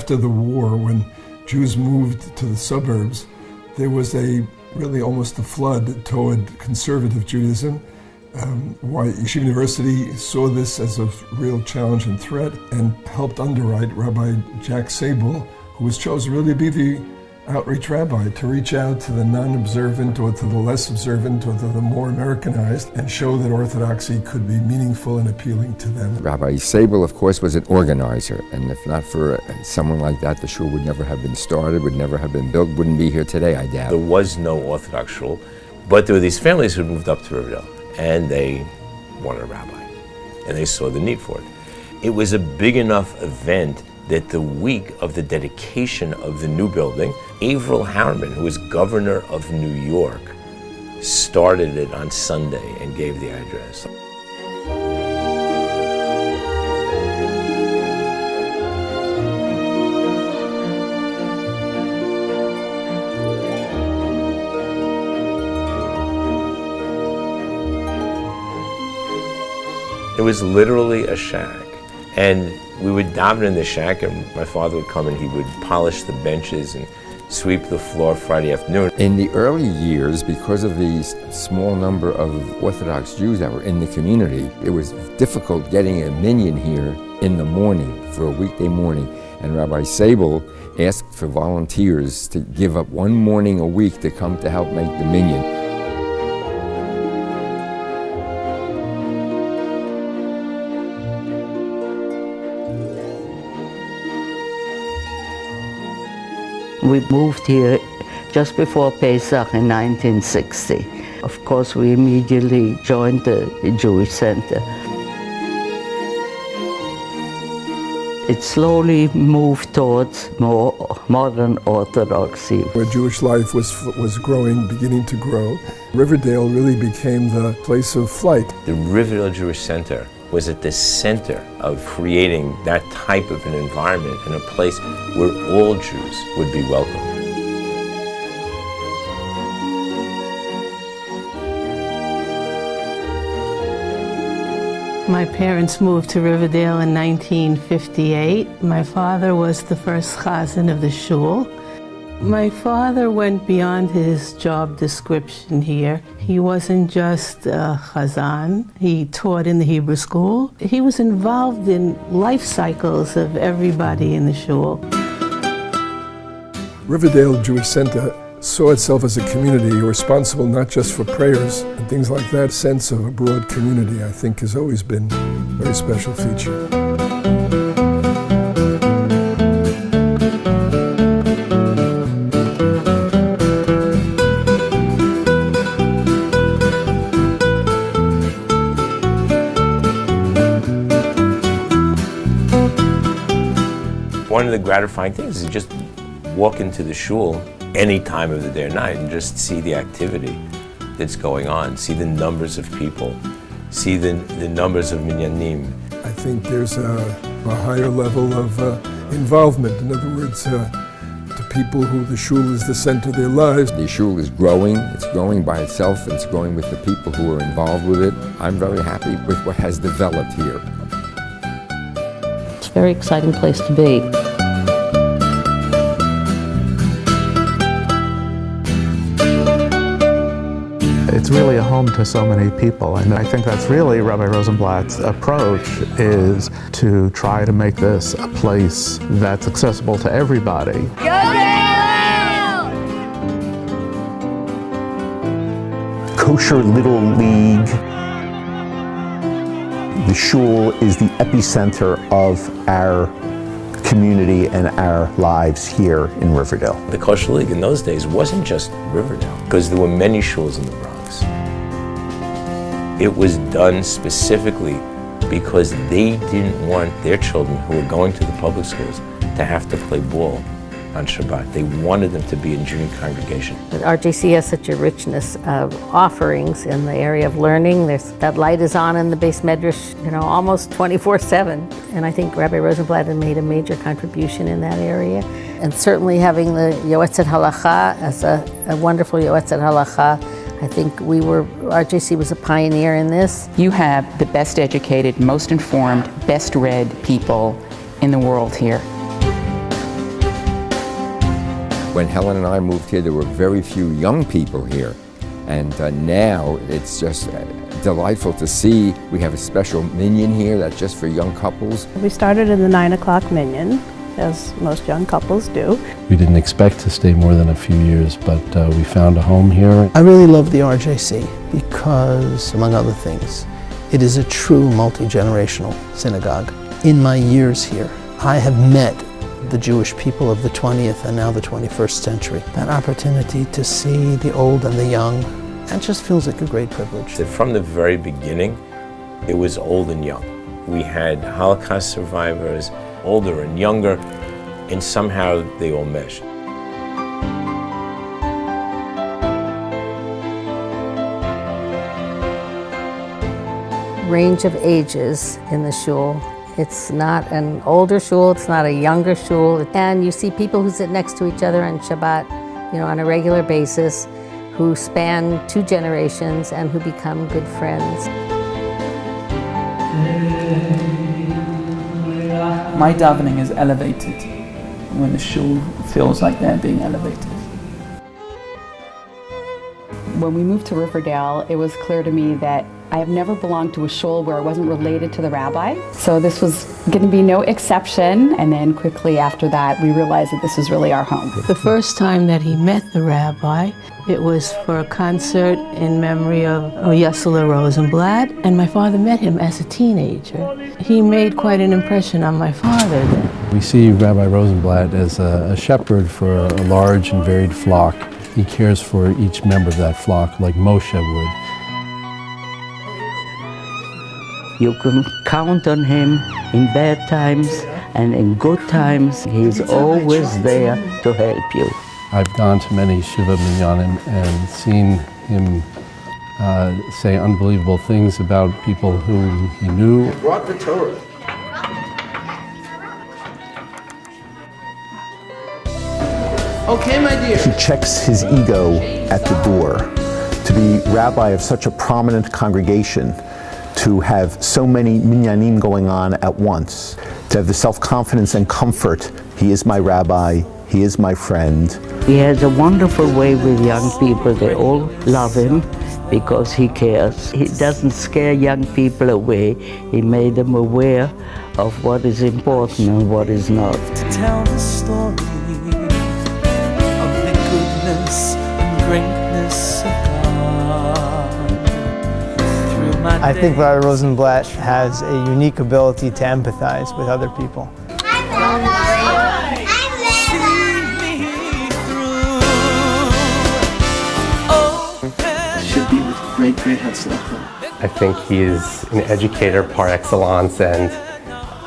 after the war, when Jews moved to the suburbs, there was really almost a flood toward conservative Judaism. Yeshiva University saw this as a real challenge and threat and helped underwrite Rabbi Jack Sable, who was chosen really to be the outreach rabbi, to reach out to the non-observant or to the less observant or to the more Americanized and show that Orthodoxy could be meaningful and appealing to them. Rabbi Sable, of course, was an organizer, and if not for someone like that, the shul would never have been started, would never have been built, wouldn't be here today, I doubt. There was no Orthodox shul, but there were these families who moved up to Riverdale, and they wanted a rabbi, and they saw the need for it. It was a big enough event that the week of the dedication of the new building, Averell Harriman, who was governor of New York, started it on Sunday and gave the address. It was literally a shack. And we would daven in the shack, and my father would come and he would polish the benches and sweep the floor Friday afternoon. In the early years, because of the small number of Orthodox Jews that were in the community, it was difficult getting a minyan here in the morning, for a weekday morning. And Rabbi Sable asked for volunteers to give up one morning a week to come to help make the minyan. We moved here just before Pesach in 1960. Of course, we immediately joined the Jewish Center. It slowly moved towards more modern Orthodoxy. Where Jewish life was growing, beginning to grow, Riverdale really became the place of flight. The Riverdale Jewish Center was at the center of creating that type of an environment and a place where all Jews would be welcome. My parents moved to Riverdale in 1958. My father was the first chazan of the shul. My father went beyond his job description here. He wasn't just a chazan. He taught in the Hebrew school. He was involved in life cycles of everybody in the shul. Riverdale Jewish Center saw itself as a community responsible not just for prayers and things like that. Sense of a broad community, I think, has always been a very special feature. One of the gratifying things is just walk into the shul any time of the day or night and just see the activity that's going on, see the numbers of people, see the numbers of minyanim. I think there's a higher level of involvement. In other words, to people who the shul is the center of their lives. The shul is growing. It's growing by itself, and it's growing with the people who are involved with it. I'm very happy with what has developed here. It's a very exciting place to be. It's really a home to so many people, and I think that's really Rabbi Rosenblatt's approach, is to try to make this a place that's accessible to everybody. Kosher Little League. The shul is the epicenter of our community and our lives here in Riverdale. The Kosher League in those days wasn't just Riverdale, because there were many shuls in the Bronx. It was done specifically because they didn't want their children who were going to the public schools to have to play ball on Shabbat. They wanted them to be in Jewish congregation. RJC has such a richness of offerings in the area of learning. That light is on in the Beis Medrash, almost 24/7. And I think Rabbi Rosenblatt had made a major contribution in that area. And certainly having the Yoetzet Halacha as a wonderful Yoetzet Halacha, I think RJC was a pioneer in this. You have the best educated, most informed, best read people in the world here. When Helen and I moved here, there were very few young people here. And now it's just delightful to see. We have a special minyan here that's just for young couples. We started in the 9 o'clock minyan, as most young couples do. We didn't expect to stay more than a few years, but we found a home here. I really love the RJC because, among other things, it is a true multi-generational synagogue. In my years here, I have met the Jewish people of the 20th and now the 21st century. That opportunity to see the old and the young, that just feels like a great privilege. From the very beginning, it was old and young. We had Holocaust survivors, older and younger, and somehow they all meshed. Range of ages in the shul. It's not an older shul, it's not a younger shul. And you see people who sit next to each other on Shabbat, on a regular basis, who span 2 generations and who become good friends. My davening is elevated when the shul feels like they're being elevated. When we moved to Riverdale, it was clear to me that I have never belonged to a shul where I wasn't related to the rabbi. So this was going to be no exception. And then quickly after that, we realized that this was really our home. The first time that he met the rabbi, it was for a concert in memory of Yesela Rosenblatt, and my father met him as a teenager. He made quite an impression on my father then. We see Rabbi Rosenblatt as a shepherd for a large and varied flock. He cares for each member of that flock like Moshe would. You can count on him in bad times and in good times. He's always there to help you. I've gone to many Shiva Minyanim and seen him say unbelievable things about people whom he knew. Brought the Torah. Okay, my dear. He checks his ego at the door. To be rabbi of such a prominent congregation, to have so many minyanim going on at once, to have the self-confidence and comfort, he is my rabbi, he is my friend. He has a wonderful way with young people. They all love him because he cares. He doesn't scare young people away. He made them aware of what is important and what is not. To tell the story of the goodness and greatness of God. I think Rabbi Rosenblatt has a unique ability to empathize with other people. Should be with great Hatzlacha. I think he's an educator par excellence and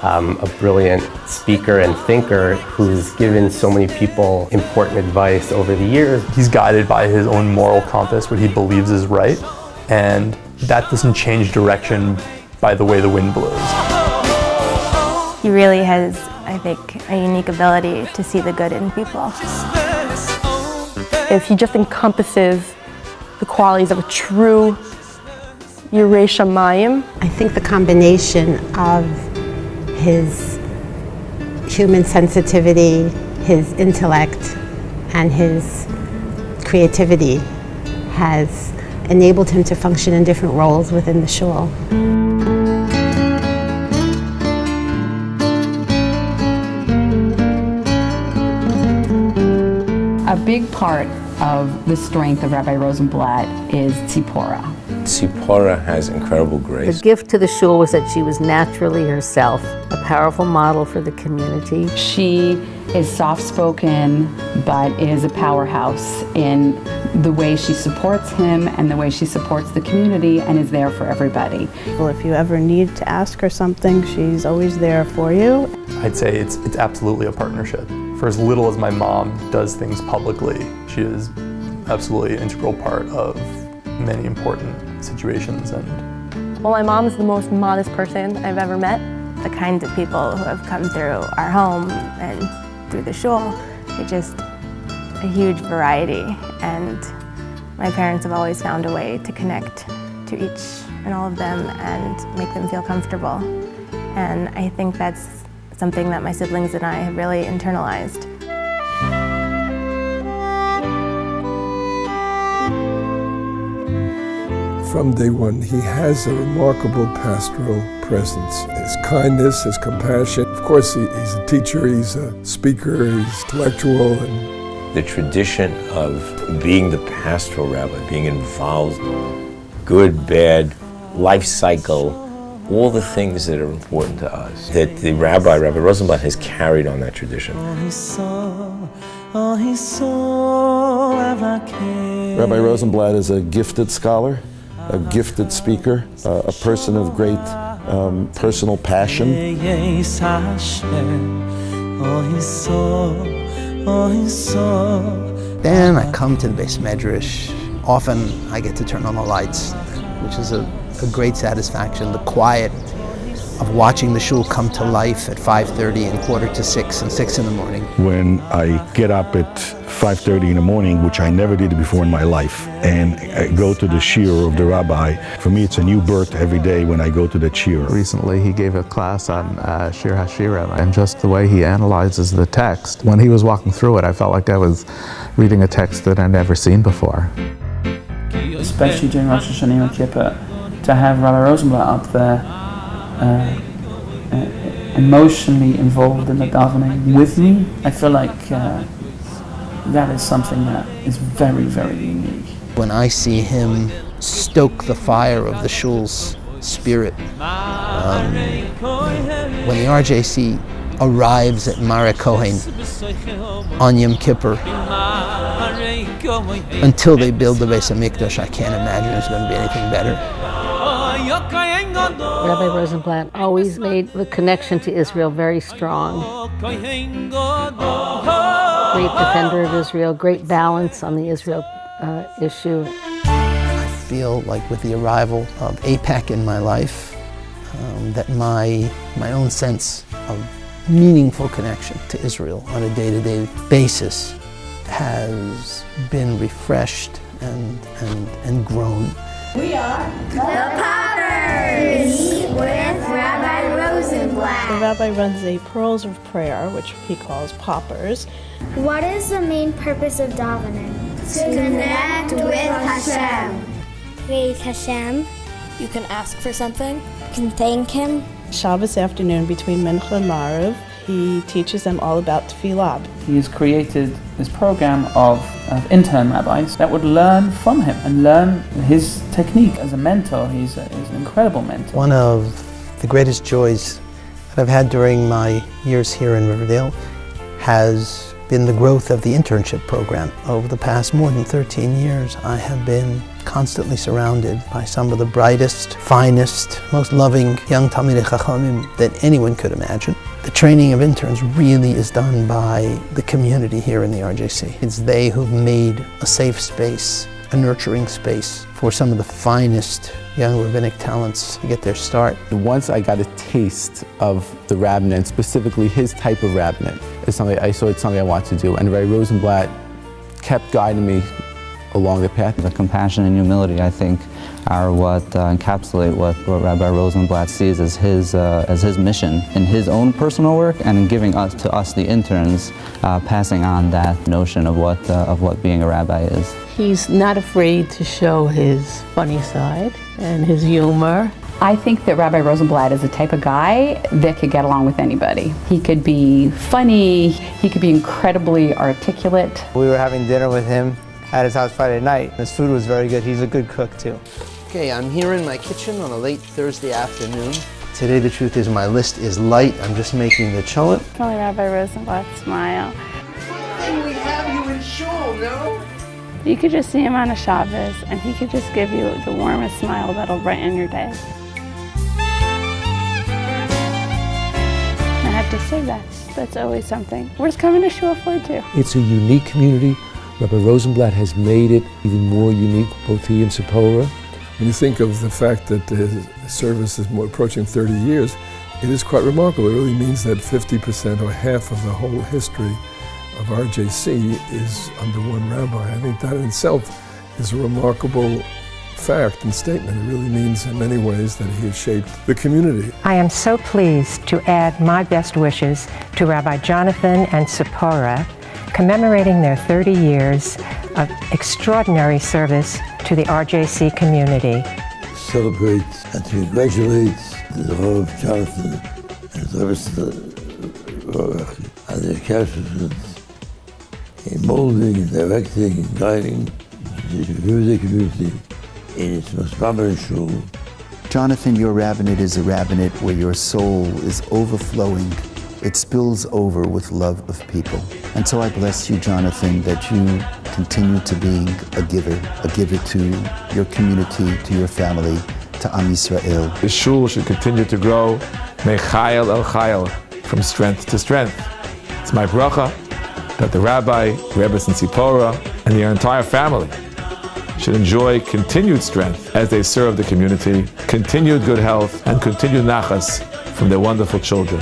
a brilliant speaker and thinker who's given so many people important advice over the years. He's guided by his own moral compass, what he believes is right, and that doesn't change direction by the way the wind blows. He really has, I think, a unique ability to see the good in people. If he just encompasses the qualities of a true Yirei Shamayim. I think the combination of his human sensitivity, his intellect, and his creativity has enabled him to function in different roles within the shul. A big part of the strength of Rabbi Rosenblatt is Tzipora. Tzipora has incredible grace. The gift to the shul was that she was naturally herself, a powerful model for the community. She is soft-spoken, but is a powerhouse in the way she supports him and the way she supports the community and is there for everybody. Well, if you ever need to ask her something, she's always there for you. I'd say it's absolutely a partnership. For as little as my mom does things publicly, she is absolutely an integral part of many important situations. Well, my mom is the most modest person I've ever met. The kinds of people who have come through our home and through the shul, it's just a huge variety, and my parents have always found a way to connect to each and all of them and make them feel comfortable. And I think that's something that my siblings and I have really internalized. from day one, he has a remarkable pastoral presence. His kindness, his compassion. Of course, he's a teacher, he's a speaker, he's intellectual. And the tradition of being the pastoral rabbi, being involved, good, bad, life cycle, all the things that are important to us, that the Rabbi Rosenblatt, has carried on that tradition. Rabbi Rosenblatt is a gifted scholar, a gifted speaker, a person of great personal passion. Then I come to the Beis Medrash. Often I get to turn on the lights, which is a great satisfaction. The quiet of watching the shul come to life at 5:30 and 5:45 and 6 in the morning. When I get up at 5:30 in the morning, which I never did before in my life, and I go to the shiur of the rabbi, for me it's a new birth every day when I go to the shiur. Recently he gave a class on Shir HaShirim, and just the way he analyzes the text. When he was walking through it, I felt like I was reading a text that I'd never seen before. Especially during Rosh Hashanah and Yom Kippur, to have Rabbi Rosenblatt up there emotionally involved in the davening with me, I feel like that is something that is very, very unique. When I see him stoke the fire of the shul's spirit, when the RJC arrives at Mara Kohen on Yom Kippur, until they build the Beis HaMikdash, I can't imagine there's going to be anything better. Rabbi Rosenblatt always made the connection to Israel very strong. Great defender of Israel, great balance on the Israel issue. I feel like with the arrival of AIPAC in my life, that my own sense of meaningful connection to Israel on a day-to-day basis has been refreshed and grown. We are the Poppers with Rabbi Rosenblatt. The rabbi runs a Pearls of Prayer, which he calls Poppers. What is the main purpose of davening? To connect with Hashem. Praise Hashem. You can ask for something. You can thank Him. Shabbos afternoon between Mincha and Maariv, he teaches them all about Tefillah. He has created this program of intern rabbis that would learn from him and learn his technique as a mentor. He's an incredible mentor. One of the greatest joys that I've had during my years here in Riverdale has been the growth of the internship program. Over the past more than 13 years, I have been constantly surrounded by some of the brightest, finest, most loving young Talmidei Chachamim that anyone could imagine. The training of interns really is done by the community here in the RJC. It's they who've made a safe space, a nurturing space for some of the finest young rabbinic talents to get their start. Once I got a taste of the rabbinate, specifically his type of rabbinate, it's something I want to do. And Rabbi Rosenblatt kept guiding me along the path. The compassion and humility, I think, are what encapsulate what Rabbi Rosenblatt sees as his mission in his own personal work, and in giving to us the interns, passing on that notion of what being a rabbi is. He's not afraid to show his funny side and his humor. I think that Rabbi Rosenblatt is the type of guy that could get along with anybody. He could be funny, he could be incredibly articulate. We were having dinner with him at his house Friday night. His food was very good. He's a good cook too. Okay, I'm here in my kitchen on a late Thursday afternoon. Today, the truth is, my list is light. I'm just making the cholent. Only Rabbi Rosenblatt's smile. And we have you in shul, no? You could just see him on a Shabbos, and he could just give you the warmest smile that'll brighten your day. I have to say that's always something. We're just coming to shul for too. It's a unique community. Rabbi Rosenblatt has made it even more unique, both he and Tzipora. When you think of the fact that his service is approaching 30 years, it is quite remarkable. It really means that 50% or half of the whole history of RJC is under one rabbi. I think that in itself is a remarkable fact and statement. It really means in many ways that he has shaped the community. I am so pleased to add my best wishes to Rabbi Jonathan and Tzipora, commemorating their 30 years of extraordinary service to the RJC community. celebrate and to congratulate the Rav Jonathan and the rest of the their accomplishments in molding, and directing, and guiding the Jewish community in its most prominent shul. Jonathan, your rabbinate is a rabbinate where your soul is overflowing. It spills over with love of people. And so I bless you, Jonathan, that you continue to being a giver to your community, to your family, to Am Yisrael. The shul should continue to grow, mechayel el chayel, from strength to strength. It's my bracha that the rabbi, Rebbe Tzipora, and their entire family should enjoy continued strength as they serve the community, continued good health, and continued nachas from their wonderful children.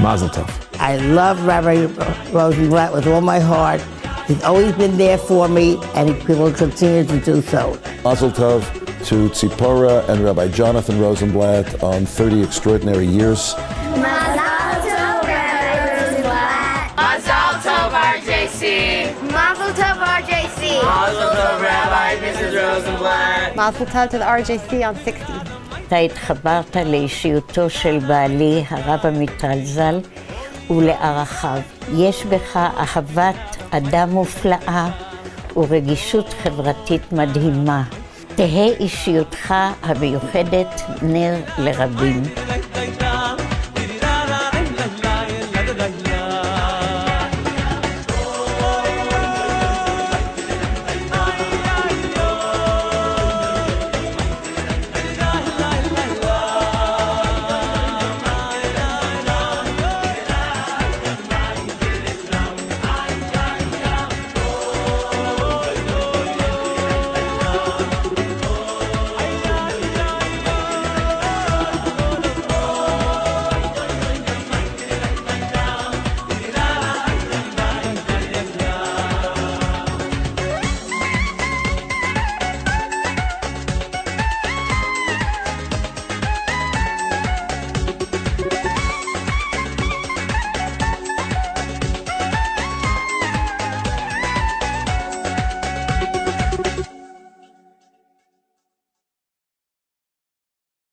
Mazel tov. I love Rabbi Rosenblatt with all my heart. He's always been there for me, and he will continue to do so. Mazel tov to Tzipora and Rabbi Jonathan Rosenblatt on 30 extraordinary years. Mazel tov, Rabbi Rosenblatt. Mazel tov, RJC. Mazel tov, RJC. Mazel tov, Rabbi Mrs. Rosenblatt. Mazel tov to the RJC on 60. אתה התחברת לאישיותו של בעלי, הרב עמיטל ז"ל, ולערכיו. יש בך אהבת אדם מופלאה ורגישות חברתית מדהימה. תהא אישיותך המיוחדת נר לרבים.